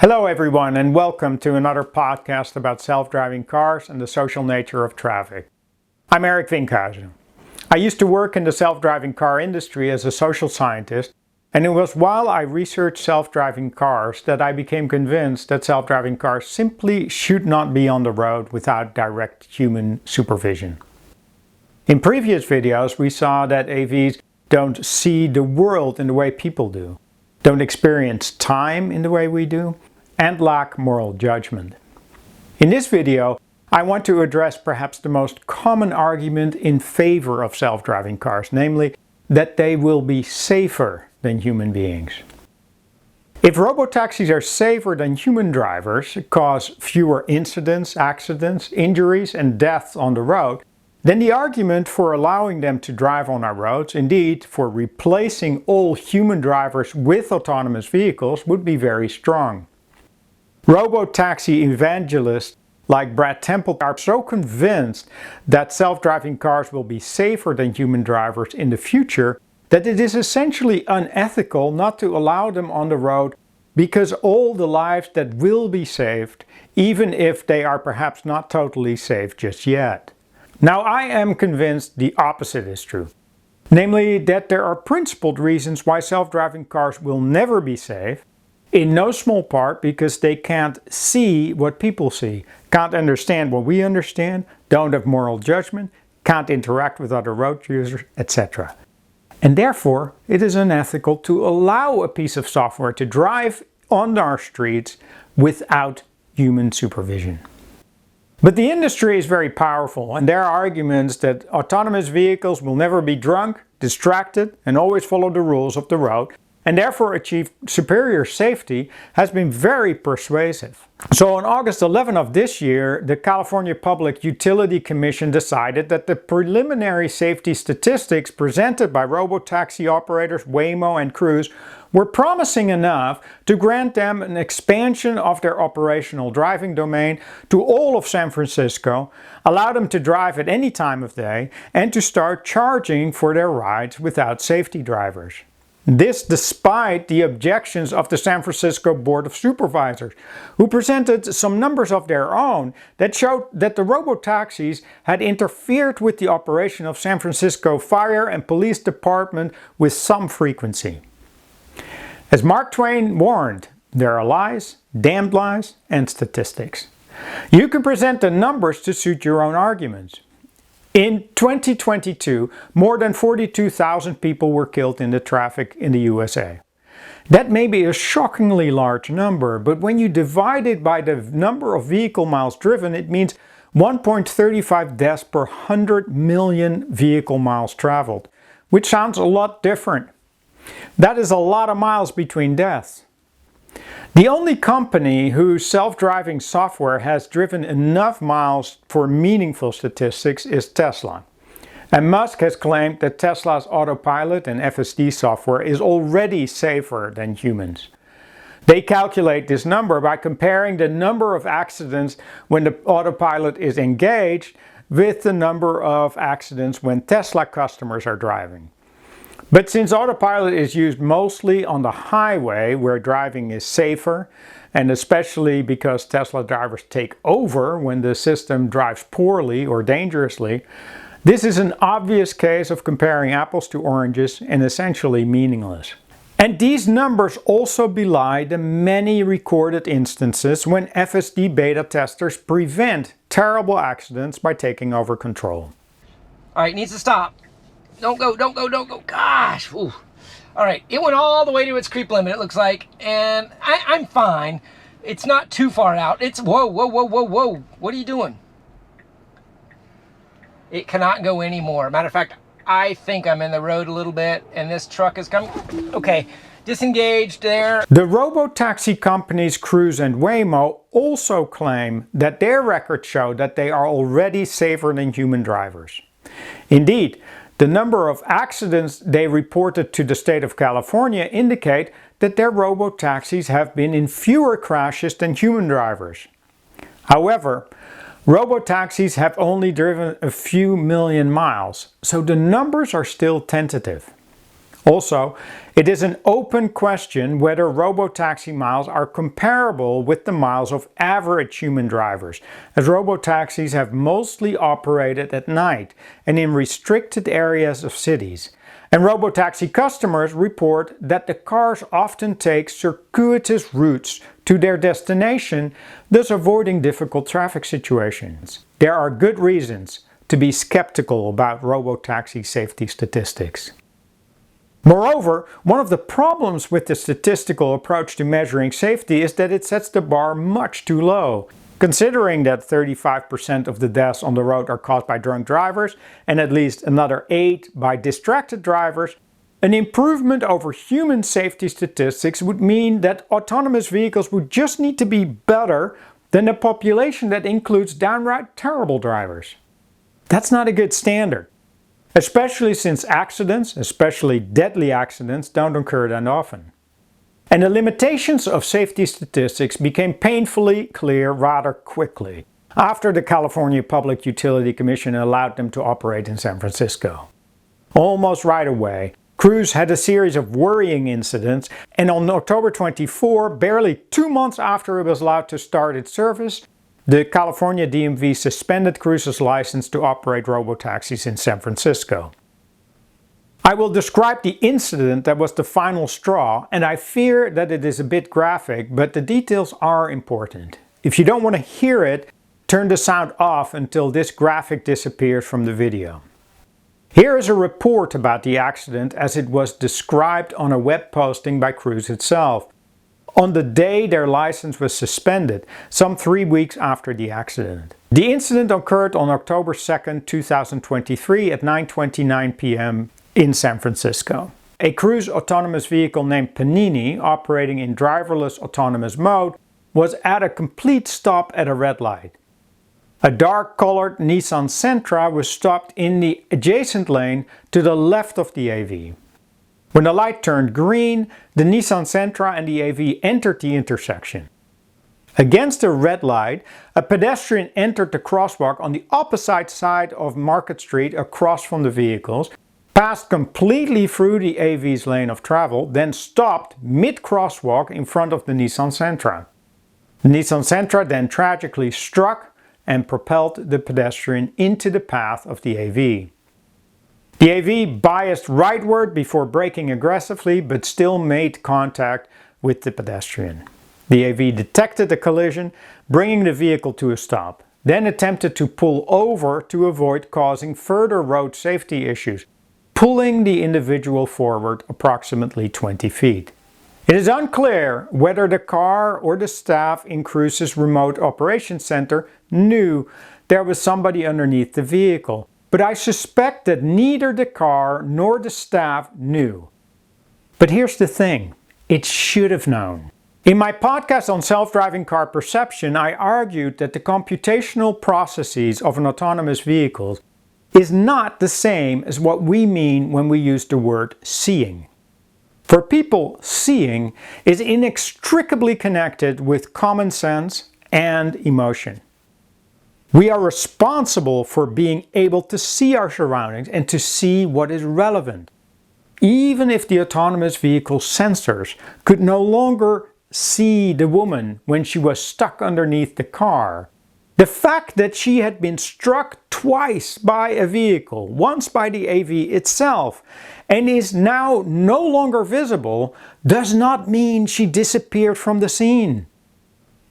Hello everyone, and welcome to another podcast about self-driving cars and the social nature of traffic. I'm Eric Winkhuizen. I used to work in the self-driving car industry as a social scientist, and it was while I researched self-driving cars that I became convinced that self-driving cars simply should not be on the road without direct human supervision. In previous videos we saw that AVs don't see the world in the way people do, don't experience time in the way we do, and lack moral judgment. In this video, I want to address perhaps the most common argument in favor of self-driving cars, namely that they will be safer than human beings. If robotaxis are safer than human drivers, cause fewer incidents, accidents, injuries, and deaths on the road, then the argument for allowing them to drive on our roads, indeed for replacing all human drivers with autonomous vehicles, would be very strong. Robotaxi evangelists like Brad Temple are so convinced that self-driving cars will be safer than human drivers in the future that it is essentially unethical not to allow them on the road because all the lives that will be saved, even if they are perhaps not totally safe just yet. Now, I am convinced the opposite is true. Namely, that there are principled reasons why self-driving cars will never be safe, in no small part because they can't see what people see, can't understand what we understand, don't have moral judgment, can't interact with other road users, etc. And therefore, it is unethical to allow a piece of software to drive on our streets without human supervision. But the industry is very powerful, and their arguments that autonomous vehicles will never be drunk, distracted, and always follow the rules of the road, and therefore achieve superior safety, has been very persuasive. So on August 11 of this year, the California Public Utility Commission decided that the preliminary safety statistics presented by robotaxi operators Waymo and Cruise were promising enough to grant them an expansion of their operational driving domain to all of San Francisco, allow them to drive at any time of day, and to start charging for their rides without safety drivers. This despite the objections of the San Francisco Board of Supervisors, who presented some numbers of their own that showed that the robotaxis had interfered with the operation of San Francisco Fire and Police Department with some frequency. As Mark Twain warned, there are lies, damned lies, and statistics. You can present the numbers to suit your own arguments. In 2022, more than 42,000 people were killed in the traffic in the USA. That may be a shockingly large number, but when you divide it by the number of vehicle miles driven, it means 1.35 deaths per 100 million vehicle miles traveled, which sounds a lot different. That is a lot of miles between deaths. The only company whose self-driving software has driven enough miles for meaningful statistics is Tesla. And Musk has claimed that Tesla's autopilot and FSD software is already safer than humans. They calculate this number by comparing the number of accidents when the autopilot is engaged with the number of accidents when Tesla customers are driving. But since autopilot is used mostly on the highway where driving is safer, and especially because Tesla drivers take over when the system drives poorly or dangerously, this is an obvious case of comparing apples to oranges and essentially meaningless. And these numbers also belie the many recorded instances when FSD beta testers prevent terrible accidents by taking over control. All right, needs to stop. Don't go, don't go, don't go. Gosh. Ooh. All right, it went all the way to its creep limit, it looks like, and I'm fine. It's not too far out. It's, whoa, whoa, whoa, whoa, whoa. What are you doing? It cannot go anymore. Matter of fact, I think I'm in the road a little bit, and this truck is coming. Okay, disengaged there. The robotaxi companies Cruise and Waymo also claim that their records show that they are already safer than human drivers. Indeed, the number of accidents they reported to the state of California indicate that their robotaxis have been in fewer crashes than human drivers. However, robotaxis have only driven a few million miles, so the numbers are still tentative. Also, it is an open question whether robotaxi miles are comparable with the miles of average human drivers, as robotaxis have mostly operated at night and in restricted areas of cities. And robotaxi customers report that the cars often take circuitous routes to their destination, thus avoiding difficult traffic situations. There are good reasons to be skeptical about robotaxi safety statistics. Moreover, one of the problems with the statistical approach to measuring safety is that it sets the bar much too low. Considering that 35% of the deaths on the road are caused by drunk drivers and at least another 8 by distracted drivers, an improvement over human safety statistics would mean that autonomous vehicles would just need to be better than a population that includes downright terrible drivers. That's not a good standard. Especially since accidents, especially deadly accidents, don't occur that often. And the limitations of safety statistics became painfully clear rather quickly, after the California Public Utility Commission allowed them to operate in San Francisco. Almost right away, Cruise had a series of worrying incidents, and on October 24, barely 2 months after it was allowed to start its service, the California DMV suspended Cruise's license to operate robotaxis in San Francisco. I will describe the incident that was the final straw, and I fear that it is a bit graphic, but the details are important. If you don't want to hear it, turn the sound off until this graphic disappears from the video. Here is a report about the accident as it was described on a web posting by Cruise itself, on the day their license was suspended, some 3 weeks after the accident. The incident occurred on October 2, 2023 at 9:29 p.m. in San Francisco. A Cruise autonomous vehicle named Panini, operating in driverless autonomous mode, was at a complete stop at a red light. A dark-colored Nissan Sentra was stopped in the adjacent lane to the left of the AV. When the light turned green, the Nissan Sentra and the AV entered the intersection. Against the red light, a pedestrian entered the crosswalk on the opposite side of Market Street across from the vehicles, passed completely through the AV's lane of travel, then stopped mid-crosswalk in front of the Nissan Sentra. The Nissan Sentra then tragically struck and propelled the pedestrian into the path of the AV. The AV biased rightward before braking aggressively, but still made contact with the pedestrian. The AV detected the collision, bringing the vehicle to a stop, then attempted to pull over to avoid causing further road safety issues, pulling the individual forward approximately 20 feet. It is unclear whether the car or the staff in Cruise's remote operations center knew there was somebody underneath the vehicle, but I suspect that neither the car nor the staff knew. But here's the thing, it should have known. In my podcast on self-driving car perception, I argued that the computational processes of an autonomous vehicle is not the same as what we mean when we use the word seeing. For people, seeing is inextricably connected with common sense and emotion. We are responsible for being able to see our surroundings and to see what is relevant. Even if the autonomous vehicle sensors could no longer see the woman when she was stuck underneath the car, the fact that she had been struck twice by a vehicle, once by the AV itself, and is now no longer visible, does not mean she disappeared from the scene.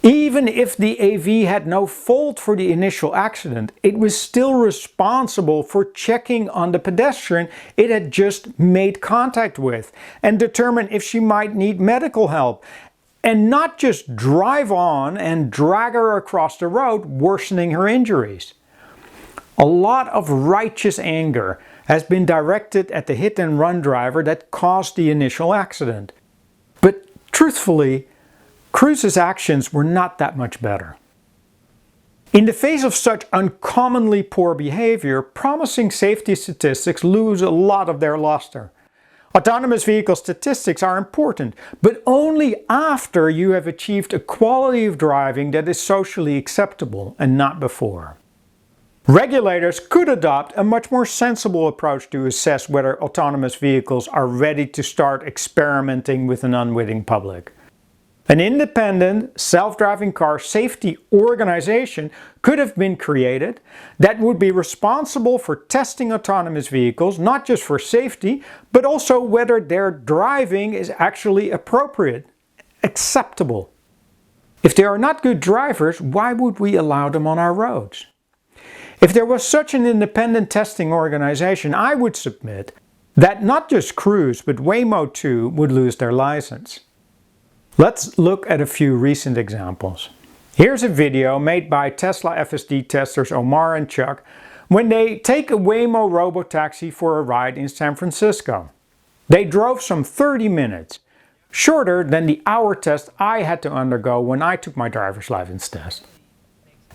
Even if the AV had no fault for the initial accident, it was still responsible for checking on the pedestrian it had just made contact with and determine if she might need medical help, and not just drive on and drag her across the road, worsening her injuries. A lot of righteous anger has been directed at the hit-and-run driver that caused the initial accident. But truthfully, Cruise's actions were not that much better. In the face of such uncommonly poor behavior, promising safety statistics lose a lot of their luster. Autonomous vehicle statistics are important, but only after you have achieved a quality of driving that is socially acceptable and not before. Regulators could adopt a much more sensible approach to assess whether autonomous vehicles are ready to start experimenting with an unwitting public. An independent, self-driving car safety organization could have been created that would be responsible for testing autonomous vehicles, not just for safety, but also whether their driving is actually appropriate, acceptable. If they are not good drivers, why would we allow them on our roads? If there was such an independent testing organization, I would submit that not just Cruise, but Waymo too would lose their license. Let's look at a few recent examples. Here's a video made by Tesla FSD testers Omar and Chuck when they take a Waymo robotaxi for a ride in San Francisco. They drove some 30 minutes, shorter than the hour test I had to undergo when I took my driver's license test.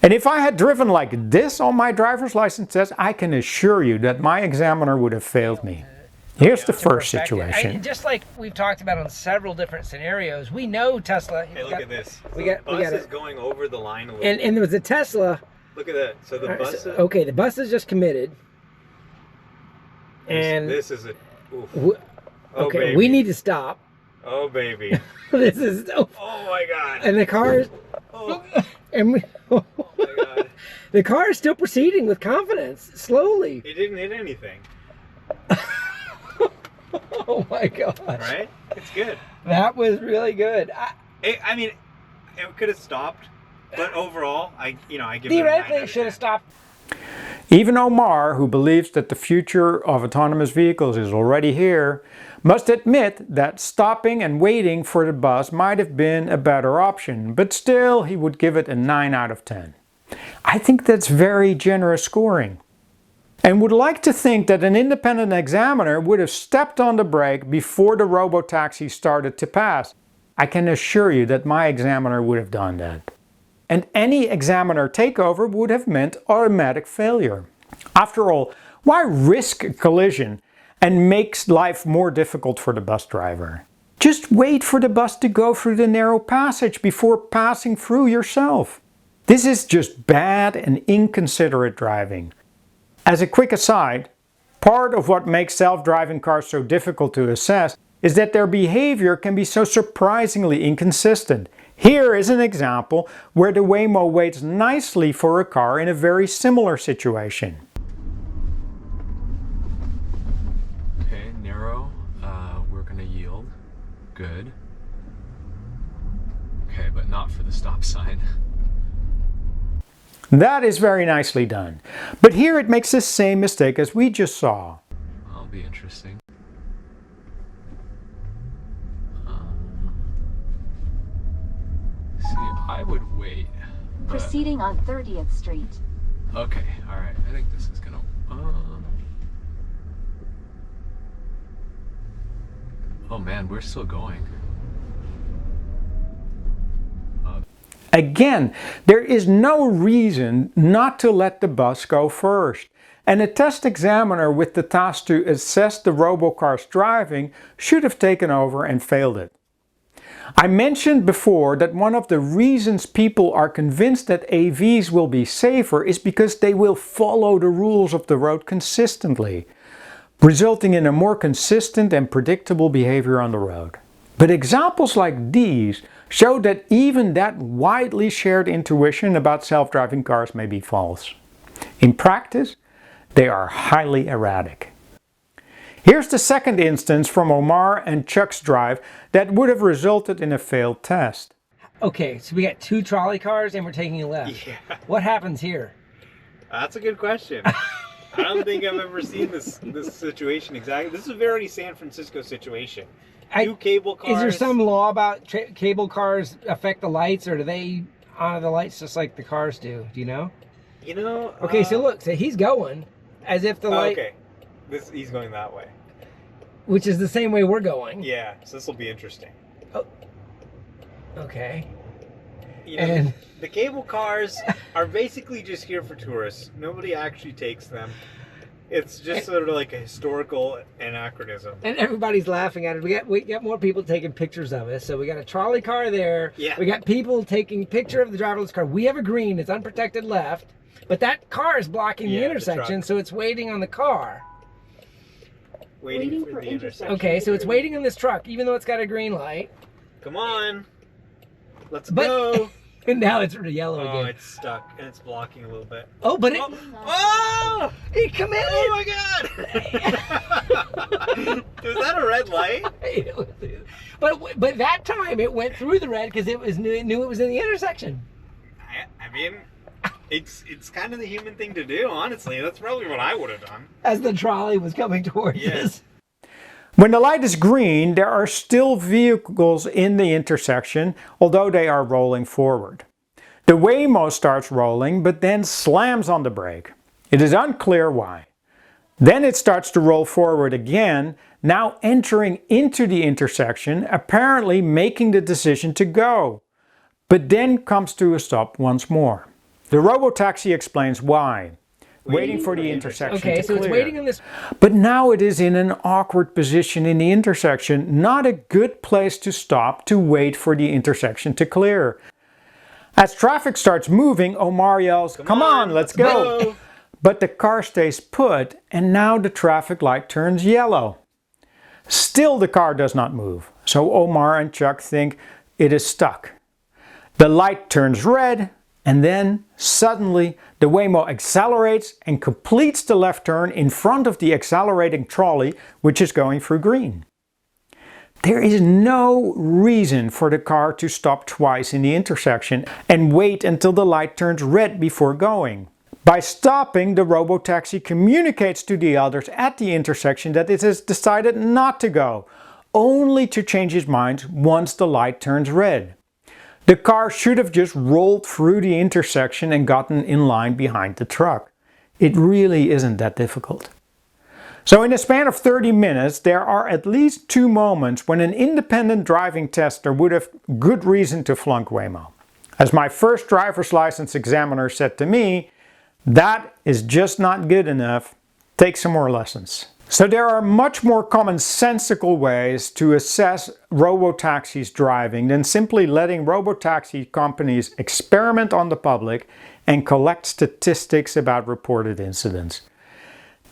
And if I had driven like this on my driver's license test, I can assure you that my examiner would have failed me. Here's the first situation. Just like we've talked about on several different scenarios, we know Tesla. Hey, look at this. We got the bus is going over the line a little bit. And there was a Tesla. Look at that. So the bus is... Okay, the bus is just committed. And this is a... Oof. Okay, baby. we need to stop. Oh, baby. This is... Oh, my God. And the car is... Oh. And we... Oh, my God. The car is still proceeding with confidence, slowly. It didn't hit anything. Oh my gosh. Right? It's good. That was really good. I mean, it could have stopped, but overall, I give it a 9 Theoretically, out it of should have 10. stopped. Even Omar, who believes that the future of autonomous vehicles is already here, must admit that stopping and waiting for the bus might have been a better option, but still he would give it a 9 out of 10. I think that's very generous scoring. And would like to think that an independent examiner would have stepped on the brake before the robotaxi started to pass. I can assure you that my examiner would have done that. And any examiner takeover would have meant automatic failure. After all, why risk a collision and make life more difficult for the bus driver? Just wait for the bus to go through the narrow passage before passing through yourself. This is just bad and inconsiderate driving. As a quick aside, part of what makes self-driving cars so difficult to assess is that their behavior can be so surprisingly inconsistent. Here is an example where the Waymo waits nicely for a car in a very similar situation. Okay, narrow. We're going to yield. Good. Okay, but not for the stop sign. That is very nicely done. But here it makes the same mistake as we just saw. That'll be interesting. See, I would wait. Proceeding on 30th Street. Okay, alright. I think this is gonna... Oh man, we're still going. Again, there is no reason not to let the bus go first. And a test examiner with the task to assess the robocar's driving should have taken over and failed it. I mentioned before that one of the reasons people are convinced that AVs will be safer is because they will follow the rules of the road consistently, resulting in a more consistent and predictable behavior on the road. But examples like these show that even that widely shared intuition about self-driving cars may be false. In practice, they are highly erratic. Here's the second instance from Omar and Chuck's drive that would have resulted in a failed test. Okay, so we got 2 trolley cars and we're taking a left. Yeah. What happens here? That's a good question. I don't think I've ever seen this situation exactly. This is a very San Francisco situation. 2 cable cars. Is there some law about cable cars affect the lights, or do they honor the lights just like the cars do? Do you know? You know... Okay, so look, so he's going as if the light... Okay, he's going that way. Which is the same way we're going. Yeah, so this will be interesting. Oh. Okay. You know, the cable cars are basically just here for tourists. Nobody actually takes them. It's just sort of like a historical anachronism. And everybody's laughing at it. We got more people taking pictures of us. So we got a trolley car there. Yeah. We got people taking picture of the driverless car. We have a green. It's unprotected left. But that car is blocking the Yeah, the intersection, truck. so it's waiting on the car. Waiting for the intersection. Okay, so it's waiting on this truck, even though it's got a green light. Come on. Let's But- go. And now it's yellow Oh, again. it's stuck and it's blocking a little bit. Oh, but it, Oh! it committed! Oh my god! Was that a red light? But that time it went through the red because it knew it was in the intersection. I mean, it's kind of the human thing to do, honestly. That's probably what I would have done. As the trolley was coming towards Yes. us. When the light is green, there are still vehicles in the intersection, although they are rolling forward. The Waymo starts rolling, but then slams on the brake. It is unclear why. Then it starts to roll forward again, now entering into the intersection, apparently making the decision to go, but then comes to a stop once more. The robotaxi explains why. Waiting for the intersection Okay, to so clear. it's waiting on this. But now it is in an awkward position in the intersection, not a good place to stop to wait for the intersection to clear. As traffic starts moving, Omar yells, "Come on, let's go!" But the car stays put, and now the traffic light turns yellow. Still the car does not move, so Omar and Chuck think it is stuck. The light turns red, and then, suddenly, the Waymo accelerates and completes the left turn in front of the accelerating trolley, which is going through green. There is no reason for the car to stop twice in the intersection and wait until the light turns red before going. By stopping, the robotaxi communicates to the others at the intersection that it has decided not to go, only to change its mind once the light turns red. The car should have just rolled through the intersection and gotten in line behind the truck. It really isn't that difficult. So in a span of 30 minutes, there are at least 2 moments when an independent driving tester would have good reason to flunk Waymo. As my first driver's license examiner said to me, "That is just not good enough. Take some more lessons." So there are much more commonsensical ways to assess robotaxis driving than simply letting robotaxi companies experiment on the public and collect statistics about reported incidents.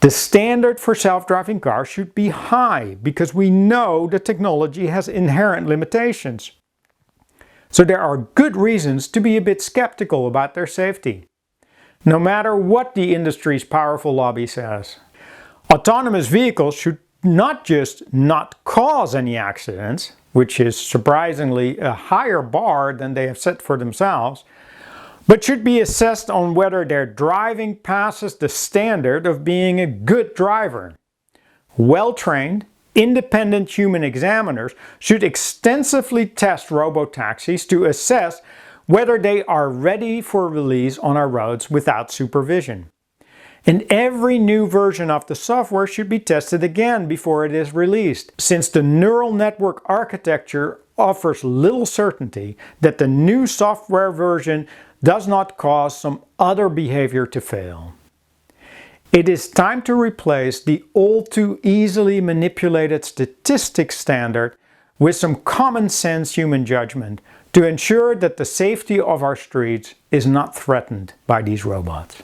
The standard for self-driving cars should be high because we know the technology has inherent limitations. So there are good reasons to be a bit skeptical about their safety, no matter what the industry's powerful lobby says. Autonomous vehicles should not just not cause any accidents, which is surprisingly a higher bar than they have set for themselves, but should be assessed on whether their driving passes the standard of being a good driver. Well-trained, independent human examiners should extensively test robotaxis to assess whether they are ready for release on our roads without supervision. And every new version of the software should be tested again before it is released, since the neural network architecture offers little certainty that the new software version does not cause some other behavior to fail. It is time to replace the all too easily manipulated statistics standard with some common sense human judgment to ensure that the safety of our streets is not threatened by these robots.